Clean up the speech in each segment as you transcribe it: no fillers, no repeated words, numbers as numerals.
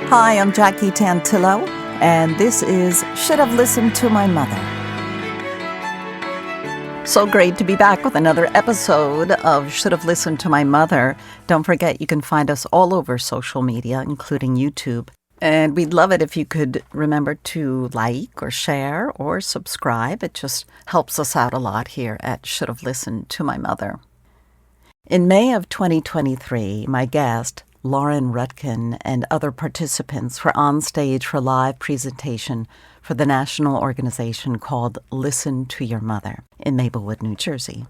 Hi, I'm Jackie Tantillo, and this is Should Have Listened to My Mother. So great to be back with another episode of Should Have Listened to My Mother. Don't forget, you can find us all over social media, including YouTube. And we'd love it if you could remember to like or share or subscribe. It just helps us out a lot here at Should Have Listened to My Mother. In May of 2023, my guest, Lauren Rutkin, and other participants were on stage for a live presentation for the national organization called Listen to Your Mother in Maplewood, New Jersey.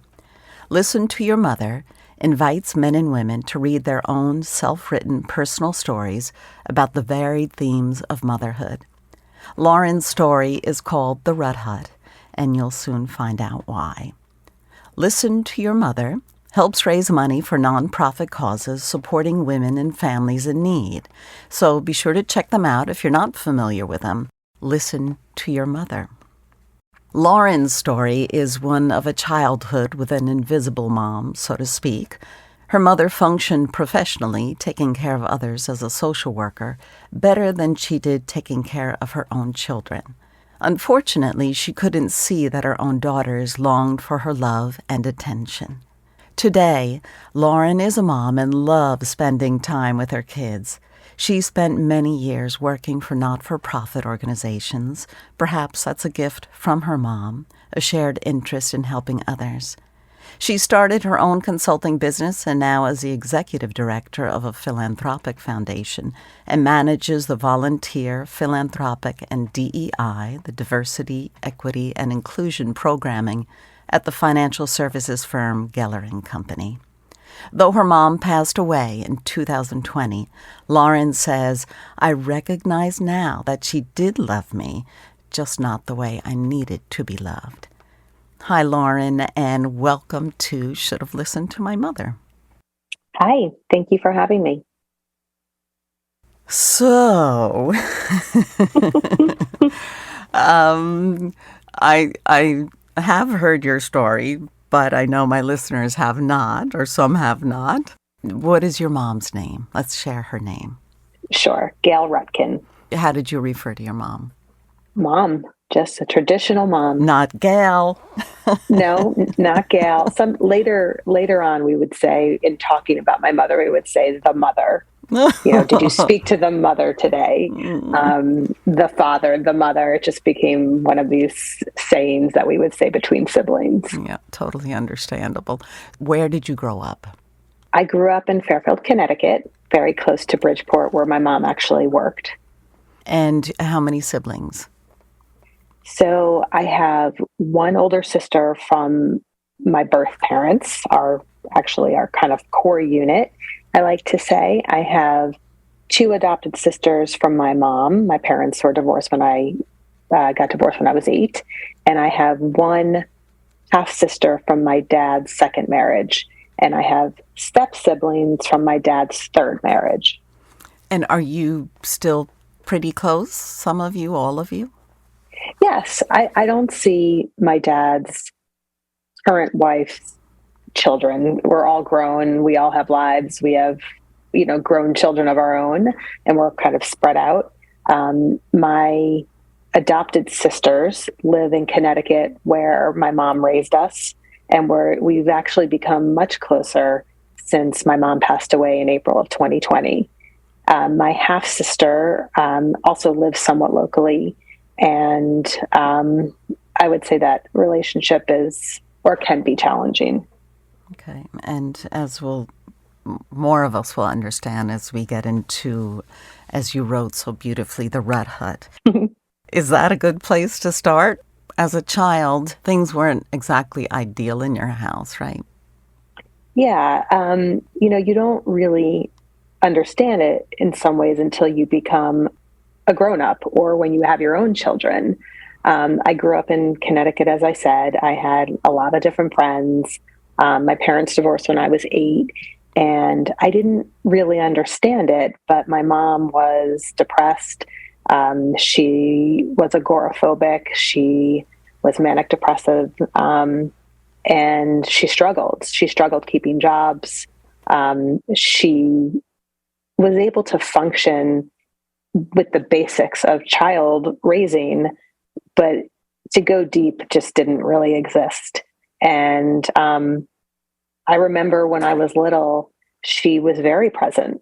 Listen to Your Mother invites men and women to read their own self-written personal stories about the varied themes of motherhood. Lauren's story is called The Rut Hut, and you'll soon find out why. Listen to Your Mother helps raise money for nonprofit causes supporting women and families in need. So be sure to check them out if you're not familiar with them. Listen to Your Mother. Lauren's story is one of a childhood with an invisible mom, so to speak. Her mother functioned professionally, taking care of others as a social worker, better than she did taking care of her own children. Unfortunately, she couldn't see that her own daughters longed for her love and attention. Today, Lauren is a mom and loves spending time with her kids. She spent many years working for not-for-profit organizations. Perhaps that's a gift from her mom, a shared interest in helping others. She started her own consulting business and now is the executive director of a philanthropic foundation and manages the volunteer, philanthropic, and DEI, the diversity, equity, and inclusion programming at the financial services firm Geller & Company. Though her mom passed away in 2020, Lauren says, "I recognize now that she did love me, just not the way I needed to be loved." Hi, Lauren, and welcome to Should Have Listened to My Mother. Hi, thank you for having me. So, I have heard your story, but I know my listeners have not, or some have not. What is your mom's name? Let's share her name. Sure, Gail Rutkin. How did you refer to your mom? Mom, just a traditional mom. Not Gail. No, not Gail. Some later on, we would say, in talking about my mother, we would say the mother. Did you speak to the mother today? The father, the mother. It just became one of these sayings that we would say between siblings. Yeah, totally understandable. Where did you grow up? I grew up in Fairfield, Connecticut, very close to Bridgeport, where my mom actually worked. And how many siblings? So I have one older sister from my birth parents, our kind of core unit, I like to say. I have two adopted sisters from my mom. My parents were divorced when I got divorced when I was 8. And I have one half sister from my dad's second marriage. And I have step siblings from my dad's third marriage. And are you still pretty close? Some of you, all of you? Yes. I don't see my dad's current wife's children. We're all grown. We all have lives. We have, grown children of our own, and we're kind of spread out. My adopted sisters live in Connecticut, where my mom raised us, and we've actually become much closer since my mom passed away in April of 2020. My half sister also lives somewhat locally, and I would say that relationship is or can be challenging. Okay, and more of us will understand as we get into, as you wrote so beautifully, the Rut Hut. Is that a good place to start? As a child, things weren't exactly ideal in your house, right? Yeah, you don't really understand it in some ways until you become a grown-up or when you have your own children. I grew up in Connecticut, as I said. I had a lot of different friends. My parents divorced when I was 8, and I didn't really understand it, but my mom was depressed. She was agoraphobic. She was manic depressive, and she struggled. She struggled keeping jobs. She was able to function with the basics of child raising, but to go deep just didn't really exist. And I remember when I was little, she was very present.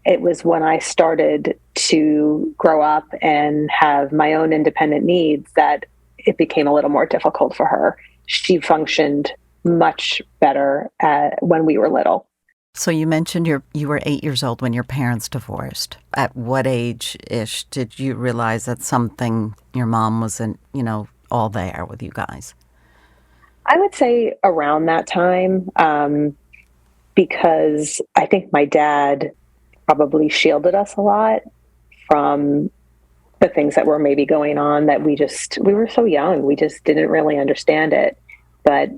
It was when I started to grow up and have my own independent needs that it became a little more difficult for her. She functioned much better when we were little. So you mentioned you were 8 years old when your parents divorced. At what age-ish did you realize that your mom wasn't, all there with you guys? I would say around that time, because I think my dad probably shielded us a lot from the things that were maybe going on that we were so young. We just didn't really understand it. But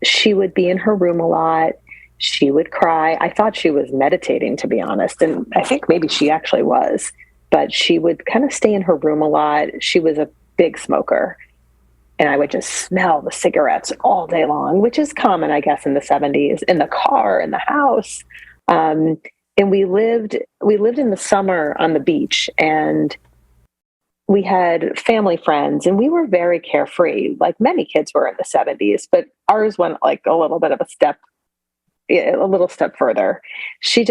she would be in her room a lot. She would cry. I thought she was meditating, to be honest. And I think maybe she actually was, but she would kind of stay in her room a lot. She was a big smoker. And I would just smell the cigarettes all day long, which is common, I guess, in the 70s, in the car, in the house. And we lived in the summer on the beach, and we had family friends, and we were very carefree, like many kids were in the 70s, but ours went like a little step further. She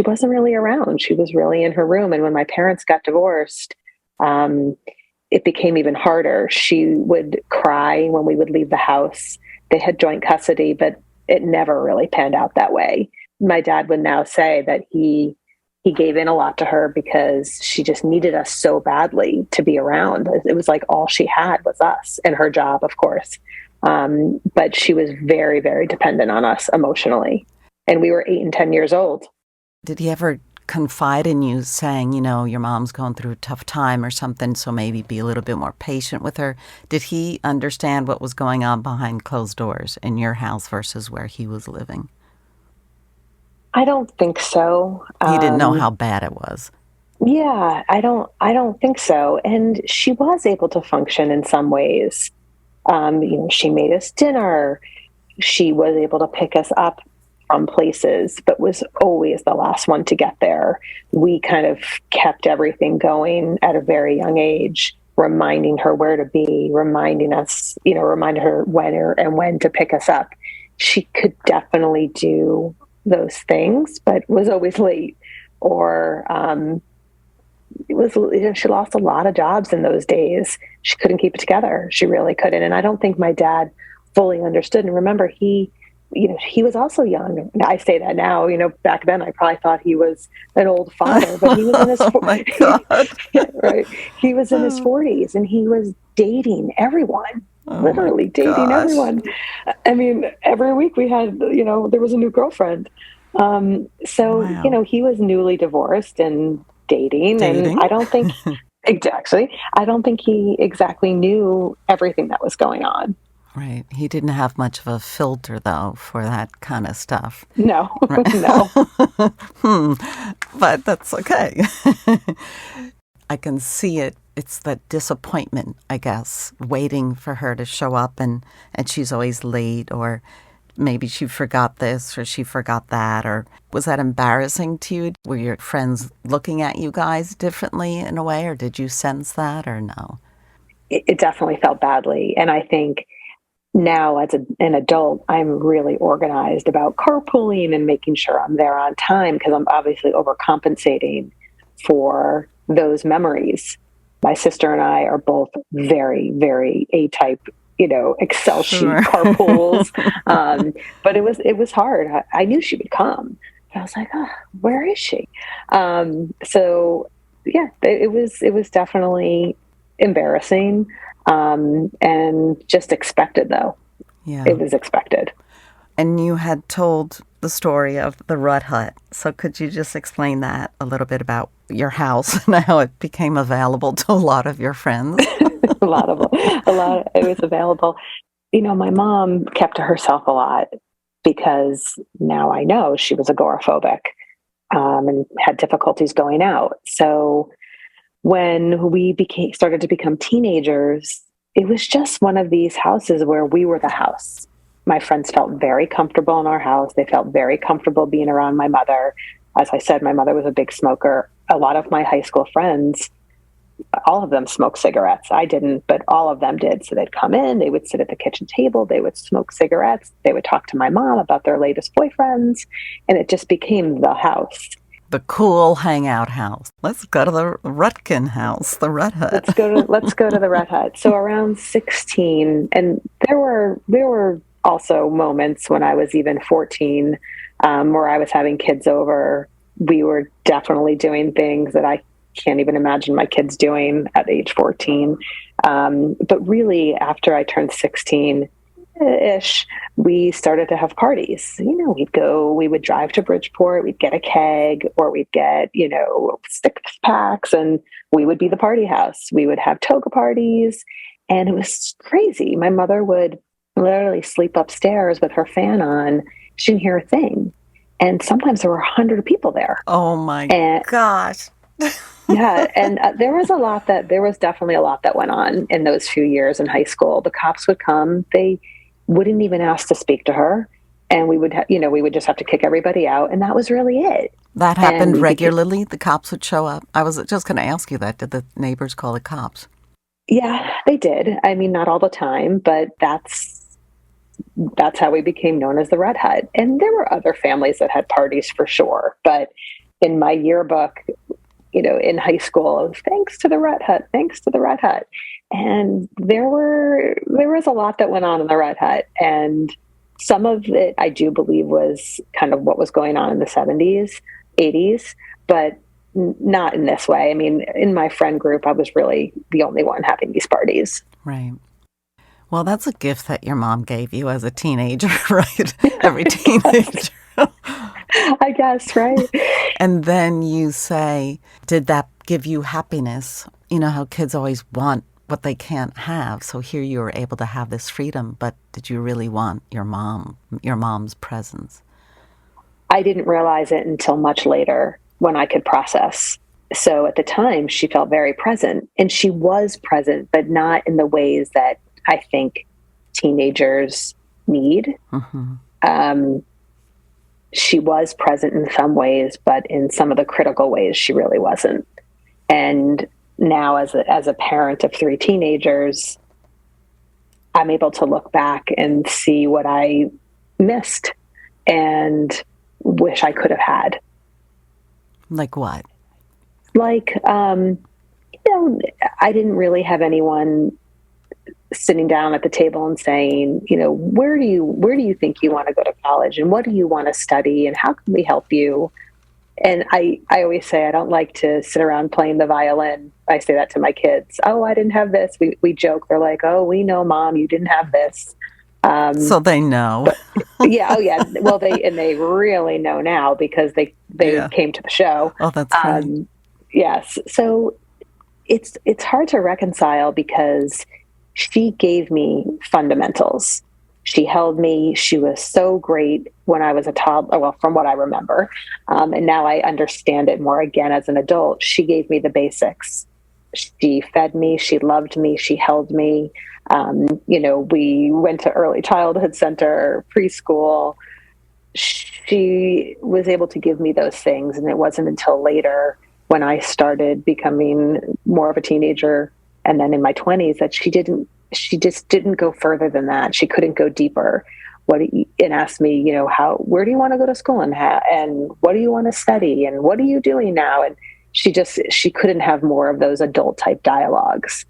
wasn't really around. She was really in her room. And when my parents got divorced, it became even harder. She would cry when we would leave the house. They had joint custody, but it never really panned out that way. My dad would now say that he gave in a lot to her because she just needed us so badly to be around. It was like all she had was us and her job, of course. But she was very, very dependent on us emotionally. And we were 8 and 10 years old. Did he ever confide in you saying, your mom's going through a tough time or something, so maybe be a little bit more patient with her? Did he understand what was going on behind closed doors in your house versus where he was living? I don't think so. He didn't know how bad it was. Yeah, I don't think so. And she was able to function in some ways. She made us dinner. She was able to pick us up from places, but was always the last one to get there. We kind of kept everything going at a very young age, reminding her where to be, reminding her when to pick us up. She could definitely do those things, but was always late, or she lost a lot of jobs in those days. She couldn't keep it together. She really couldn't. And I don't think my dad fully understood. And remember, he was also young. I say that now, back then I probably thought he was an old father, but he was in his my God. right. He was in his 40s, and he was dating everyone. Literally dating everyone. I mean, every week we had, there was a new girlfriend. Wow. He was newly divorced and dating. And I don't think he exactly knew everything that was going on. Right. He didn't have much of a filter, though, for that kind of stuff. No, right. No. But that's okay. I can see it. It's that disappointment, I guess, waiting for her to show up, and she's always late, or maybe she forgot this or she forgot that. Or was that embarrassing to you? Were your friends looking at you guys differently in a way, or did you sense that, or no? It definitely felt badly. And I think now as an adult, I'm really organized about carpooling and making sure I'm there on time, because I'm obviously overcompensating for those memories. My sister and I are both very, very A-type, Excel sheet carpools. But it was hard. I knew she would come. I was like, where is she? So yeah, it was definitely embarrassing, and just expected, though. Yeah. It was expected. And you had told the story of the Rut Hut. So could you just explain that a little bit about your house and how it became available to a lot of your friends? a lot. It was available. My mom kept to herself a lot, because now I know she was agoraphobic, and had difficulties going out. So when we started to become teenagers, it was just one of these houses where we were the house. My friends felt very comfortable in our house. They felt very comfortable being around my mother. As I said, my mother was a big smoker. a lot of my high school friends, all of them smoked cigarettes. I didn't, but all of them did. So they'd come in, they would sit at the kitchen table, they would smoke cigarettes, they would talk to my mom about their latest boyfriends, and it just became the house. The cool hangout house. Let's go to the Rutkin house, the Red Hut. Let's go to the Red Hut. So around 16, and there were also moments when I was even 14, where I was having kids over. We were definitely doing things that I can't even imagine my kids doing at age 14. But really, after I turned 16-ish, we started to have parties. We would drive to Bridgeport, we'd get a keg, or we'd get, stick packs, and we would be the party house. We would have toga parties, and it was crazy. My mother would literally sleep upstairs with her fan on. She didn't hear a thing. And sometimes there were 100 people there. Oh my gosh. Yeah. And there was definitely a lot that went on in those few years in high school. The cops would come. They wouldn't even ask to speak to her. And we would just have to kick everybody out. And that was really it. That happened regularly? The cops would show up? I was just going to ask you that. Did the neighbors call the cops? Yeah, they did. I mean, not all the time, but that's how we became known as the Red Hut. And there were other families that had parties for sure. But in my yearbook, in high school, thanks to the Red Hut, thanks to the Red Hut. And there was a lot that went on in the Red Hut. And some of it, I do believe, was kind of what was going on in the 70s, 80s, but not in this way. I mean, in my friend group, I was really the only one having these parties. Right. Well, that's a gift that your mom gave you as a teenager, right? Every teenager. I guess, right? And then you say, did that give you happiness? You know how kids always want what they can't have. So here you were able to have this freedom, but did you really want your mom's presence? I didn't realize it until much later when I could process. So at the time, she felt very present, and she was present, but not in the ways that I think teenagers need. Mm-hmm. She was present in some ways, but in some of the critical ways, she really wasn't. And now as a parent of 3 teenagers, I'm able to look back and see what I missed and wish I could have had. Like what? Like, I didn't really have anyone sitting down at the table and saying, where do you think you want to go to college, and what do you want to study, and how can we help you? And I always say, I don't like to sit around playing the violin. I say that to my kids. Oh, I didn't have this. We joke. They're like, oh, we know, Mom, you didn't have this. So they know. Yeah. Oh, yeah. Well, they really know now because they came to the show. Oh, that's right. Yes. So it's hard to reconcile because she gave me fundamentals. She held me. She was so great when I was a toddler, well, from what I remember. And now I understand it more again as an adult. She gave me the basics. She fed me. She loved me. She held me. We went to early childhood center, preschool. She was able to give me those things. And it wasn't until later when I started becoming more of a teenager and then in my 20s that she just didn't go further than that. She couldn't go deeper. And asked me, where do you want to go to school and what do you want to study and what are you doing now? And she couldn't have more of those adult type dialogues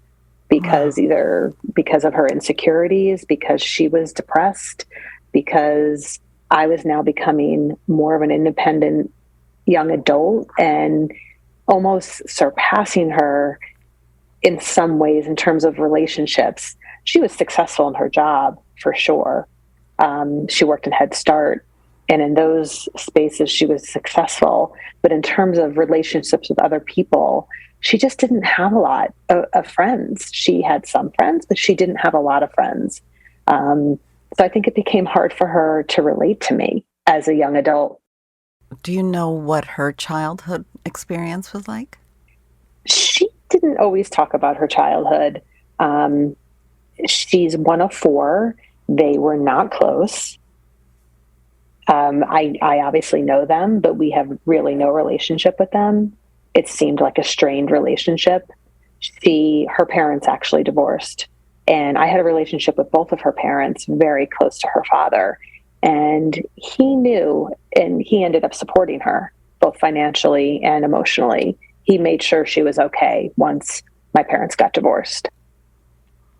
because either because of her insecurities, because she was depressed, because I was now becoming more of an independent young adult and almost surpassing her in some ways in terms of relationships. She was successful in her job for sure. She worked in Head Start, and in those spaces she was successful. But in terms of relationships with other people, she just didn't have a lot of friends. She had some friends, but she didn't have a lot of friends. So I think it became hard for her to relate to me as a young adult. Do you know what her childhood experience was like? She didn't always talk about her childhood. She's one of 4. They were not close. I obviously know them, but we have really no relationship with them. it seemed like a strained relationship. Her parents actually divorced, and I had a relationship with both of her parents, very close to her father. And he knew, and he ended up supporting her both financially and emotionally. He made sure she was okay once my parents got divorced.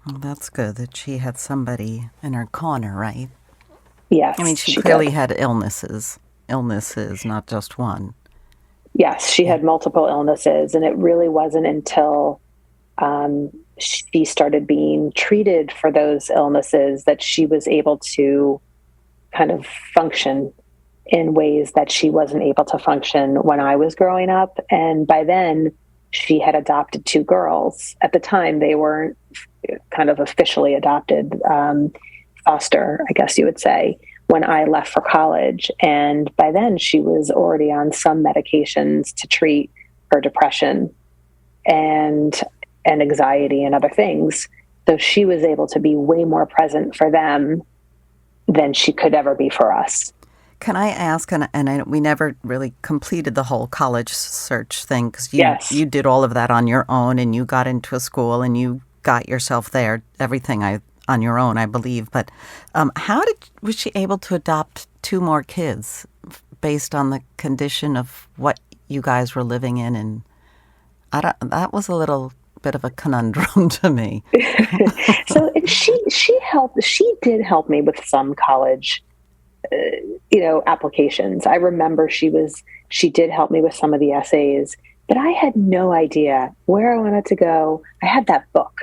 Well, that's good that she had somebody in her corner, right? Yes, I mean, she she clearly did. had illnesses, not just one. Yes, she Yeah. had multiple illnesses, and it really wasn't until she started being treated for those illnesses that she was able to kind of function in ways that she wasn't able to function when I was growing up. And by then, she had adopted two girls. At the time, they weren't kind of officially adopted, foster, I guess you would say, when I left for college. And by then, she was already on some medications to treat her depression and anxiety and other things. So she was able to be way more present for them than she could ever be for us. Can I ask, we never really completed the whole college search thing because Yes. you did all of that on your own and you got into a school and you got yourself there, everything on your own, I believe. But was she able to adopt two more kids based on the condition of what you guys were living in? And that was a little bit of a conundrum to me. So she did help me with some college applications. I remember she did help me with some of the essays, but I had no idea where I wanted to go. I had that book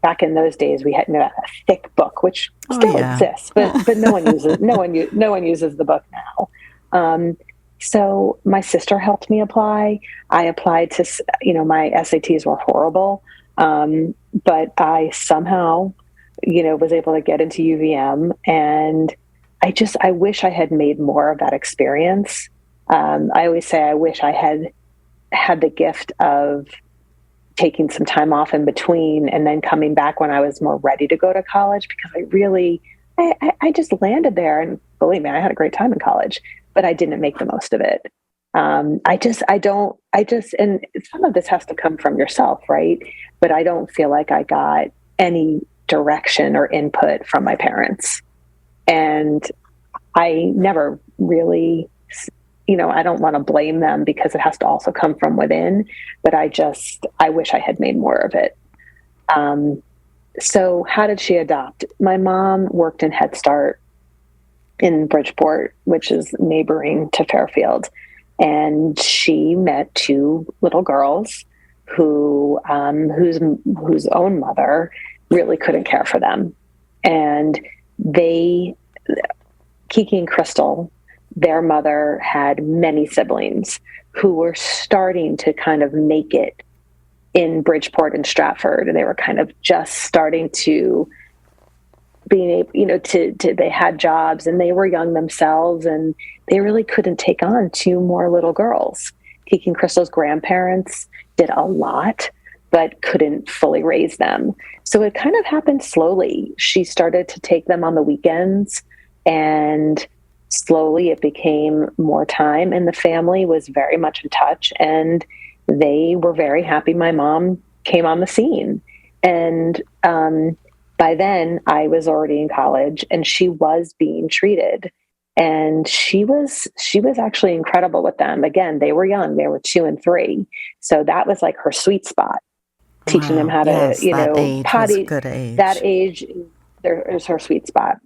back in those days. We had a thick book, which still exists, but no one uses no one uses the book now. So my sister helped me apply. I applied to my SATs were horrible, but I somehow was able to get into UVM, and I wish I had made more of that experience. I always say I wish I had the gift of taking some time off in between and then coming back when I was more ready to go to college, because I just landed there, and believe me, I had a great time in college, but I didn't make the most of it. And some of this has to come from yourself, right? But I don't feel like I got any direction or input from my parents. And I never really, I don't want to blame them because it has to also come from within, but I wish I had made more of it. So how did she adopt? My mom worked in Head Start in Bridgeport, which is neighboring to Fairfield. And she met two little girls whose own mother really couldn't care for them. And Kiki and Crystal, their mother had many siblings who were starting to kind of make it in Bridgeport and Stratford. And they were kind of just starting to being able, they had jobs and they were young themselves, and they really couldn't take on two more little girls. Kiki and Crystal's grandparents did a lot, but couldn't fully raise them. So it kind of happened slowly. She started to take them on the weekends, and slowly it became more time, and the family was very much in touch, and they were very happy my mom came on the scene. And by then I was already in college, and she was being treated, and she was actually incredible with them. Again, they were young, they were 2 and 3. So that was like her sweet spot, teaching them how to, that age potty. was good age. That age there is her sweet spot,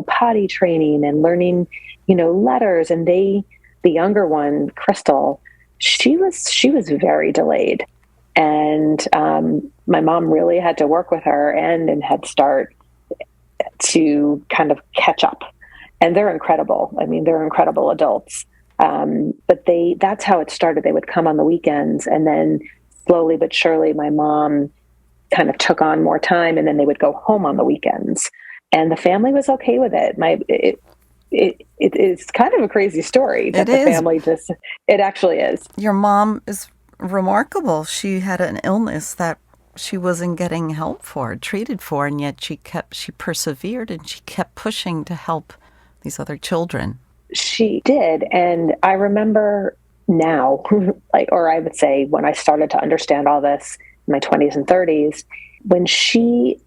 potty training and learning, letters. And the younger one, Crystal, she was very delayed. And my mom really had to work with her and in Head Start to kind of catch up. And they're incredible. I mean, they're incredible adults. But that's how it started. They would come on the weekends, and then slowly but surely my mom kind of took on more time, and then they would go home on the weekends. And the family was okay with it. It is kind of a crazy story that the family it actually is. Your mom is remarkable. She had an illness that she wasn't getting help for, treated for, and yet she persevered, and she kept pushing to help these other children. She did. And I remember now, like, or I would say when I started to understand all this in my 20s and 30s, when she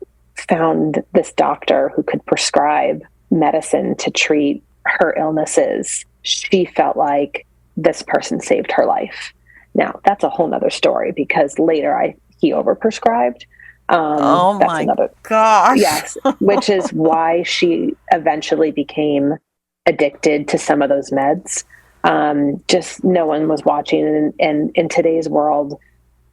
found this doctor who could prescribe medicine to treat her illnesses, she felt like this person saved her life. Now, that's a whole nother story because later he overprescribed. Oh That's my another, gosh. yes, which is why she eventually became addicted to some of those meds. Just no one was watching. And in today's world,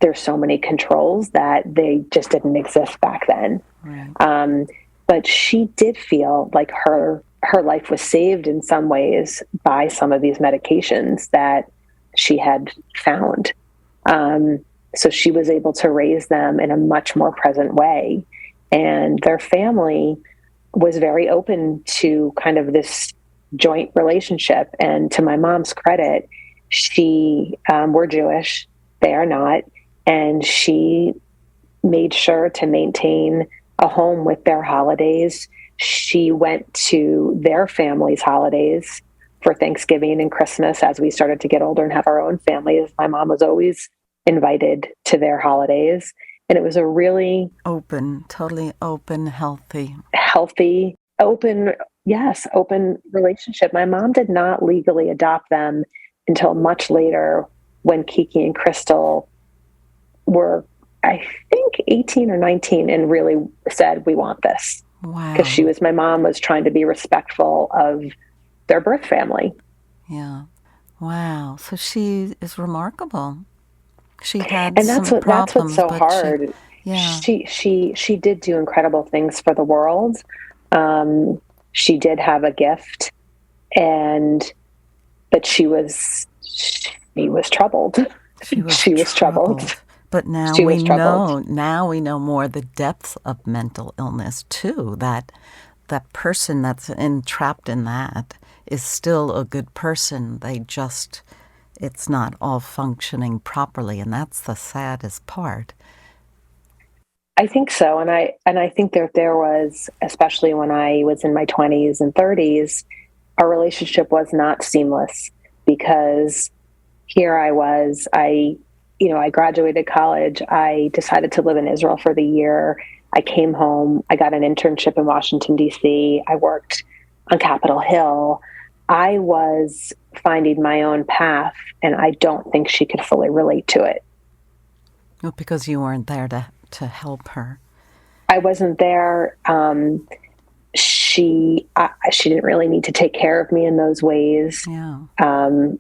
there's so many controls that they just didn't exist back then. Right. But she did feel like her life was saved in some ways by some of these medications that she had found. So she was able to raise them in a much more present way. And their family was very open to kind of this joint relationship. And to my mom's credit, we're Jewish, they are not. And she made sure to maintain a home with their holidays. She went to their family's holidays for Thanksgiving and Christmas as we started to get older and have our own families. My mom was always invited to their holidays. And it was a really totally open, healthy, open relationship. My mom did not legally adopt them until much later when Kiki and Crystal were, I think, 18 or 19 and really said, we want this. Wow. Because my mom was trying to be respectful of their birth family. Yeah. Wow. So she is remarkable. She had and that's some that's problems, what's so but hard. Yeah. She did do incredible things for the world. She did have a gift, but she was troubled. She was troubled. But now we know more the depth of mental illness too. That person that's entrapped in that is still a good person. It's not all functioning properly, and that's the saddest part. I think so, and I think there was, especially when I was in my 20s and 30s, our relationship was not seamless because here I was, I graduated college. I decided to live in Israel for the year. I came home. I got an internship in Washington, D.C. I worked on Capitol Hill. I was finding my own path, and I don't think she could fully relate to it. Well, because you weren't there to help her. I wasn't there. She didn't really need to take care of me in those ways. Yeah. I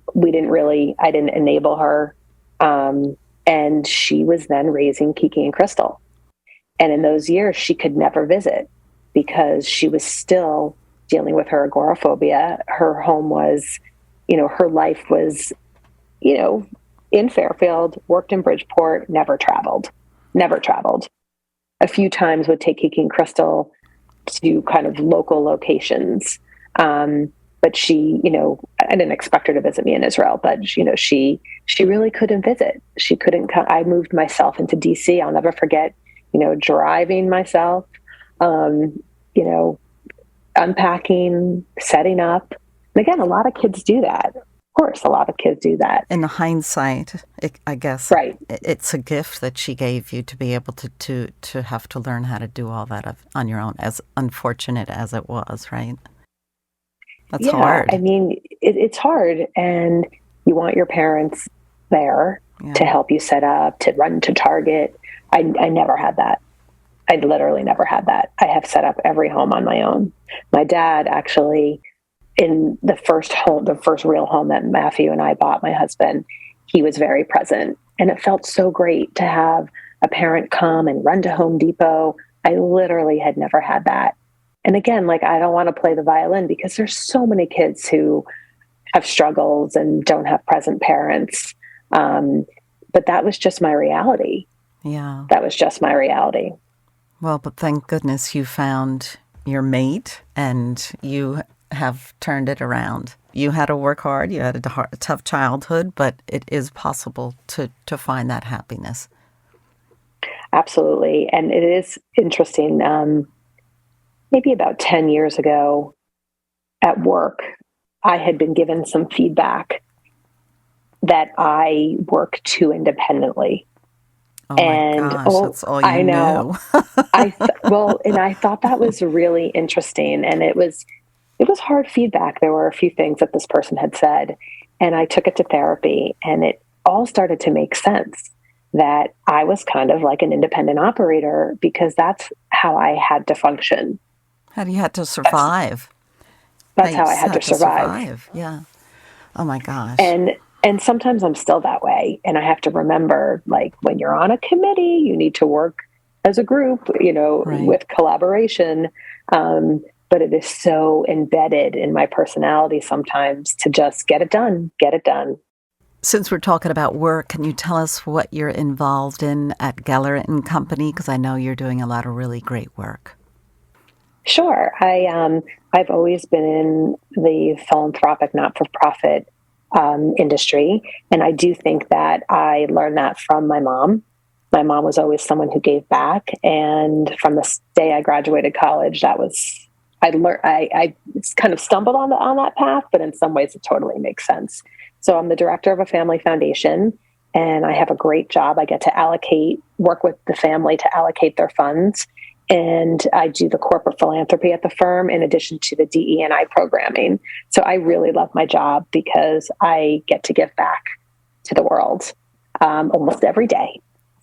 didn't enable her. And she was then raising Kiki and Crystal. And in those years, she could never visit because she was still dealing with her agoraphobia. Her home was, her life was, in Fairfield, worked in Bridgeport, never traveled. A few times would take Kiki and Crystal to kind of local locations. But she, I didn't expect her to visit me in Israel, but she really couldn't visit. She couldn't come. I moved myself into DC. I'll never forget, driving myself, unpacking, setting up. And again, a lot of kids do that. Of course, a lot of kids do that. In hindsight, I guess, right. It's a gift that she gave you to be able to have to learn how to do all that on your own, as unfortunate as it was, right? That's hard. I mean, it's hard, and you want your parents there to help you set up, to run to Target. I never had that. I literally never had that. I have set up every home on my own. My dad actually, in the first real home that Matthew and I bought, my husband, he was very present. And it felt so great to have a parent come and run to Home Depot. I literally had never had that. And again, I don't want to play the violin because there's so many kids who have struggles and don't have present parents. But that was just my reality. Yeah. That was just my reality. Well, but thank goodness you found your mate and you have turned it around. You had to work hard. You had a tough childhood, but it is possible to find that happiness. Absolutely. And it is interesting. Maybe about 10 years ago at work, I had been given some feedback that I work too independently. Oh my And gosh, that's all you I know. knew. And I thought that was really interesting, and it was hard feedback. There were a few things that this person had said, and I took it to therapy, and it all started to make sense that I was kind of like an independent operator because that's how I had to function. How do you had to survive? That's You how I just had to had to survive. survive. Yeah. Oh my gosh. And sometimes I'm still that way, and I have to remember, like, when you're on a committee, you need to work as a group, Right. with collaboration. But it is so embedded in my personality sometimes to just get it done, get it done. Since we're talking about work, can you tell us what you're involved in at Geller and Company? Because I know you're doing a lot of really great work. Sure. I've always been in the philanthropic, not-for-profit industry, and I do think that I learned that from my mom. My mom was always someone who gave back, and from the day I graduated college, that was I learned. I kind of stumbled on that path, but in some ways, it totally makes sense. So I'm the director of a family foundation, and I have a great job. I get to work with the family to allocate their funds. And I do the corporate philanthropy at the firm in addition to the DE&I programming. So I really love my job because I get to give back to the world almost every day.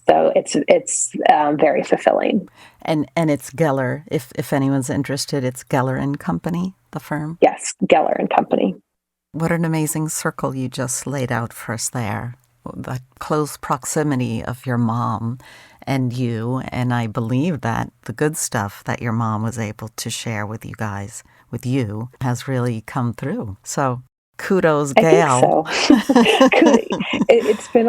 So it's very fulfilling. And it's Geller. If anyone's interested, it's Geller and Company, the firm. Yes, Geller and Company. What an amazing circle you just laid out for us there. The close proximity of your mom and you, and I believe that the good stuff that your mom was able to share with you guys, with you, has really come through. So kudos, Gail. I think so. It's been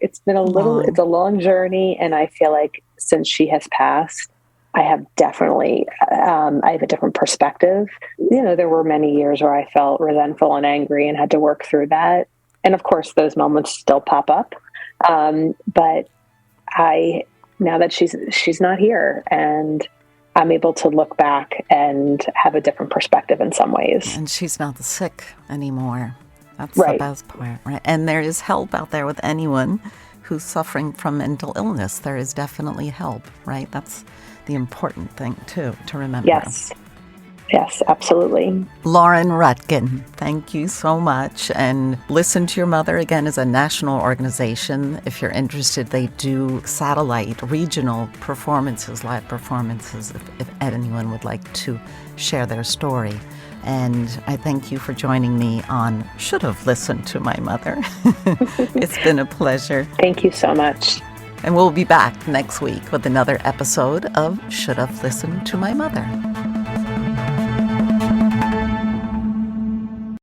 it's a long journey, and I feel like since she has passed, I have definitely, I have a different perspective. There were many years where I felt resentful and angry and had to work through that. And of course, those moments still pop up. But now that she's not here, and I'm able to look back and have a different perspective in some ways. And she's not sick anymore. That's right. The best part, right? And there is help out there with anyone who's suffering from mental illness. There is definitely help, right? That's the important thing, too, to remember. Yes, absolutely. Lauren Rutkin, thank you so much. And Listen to Your Mother, again, is a national organization. If you're interested, they do satellite, regional performances, live performances, if anyone would like to share their story. And I thank you for joining me on Should Have Listened to My Mother. It's been a pleasure. Thank you so much. And we'll be back next week with another episode of Should Have Listened to My Mother.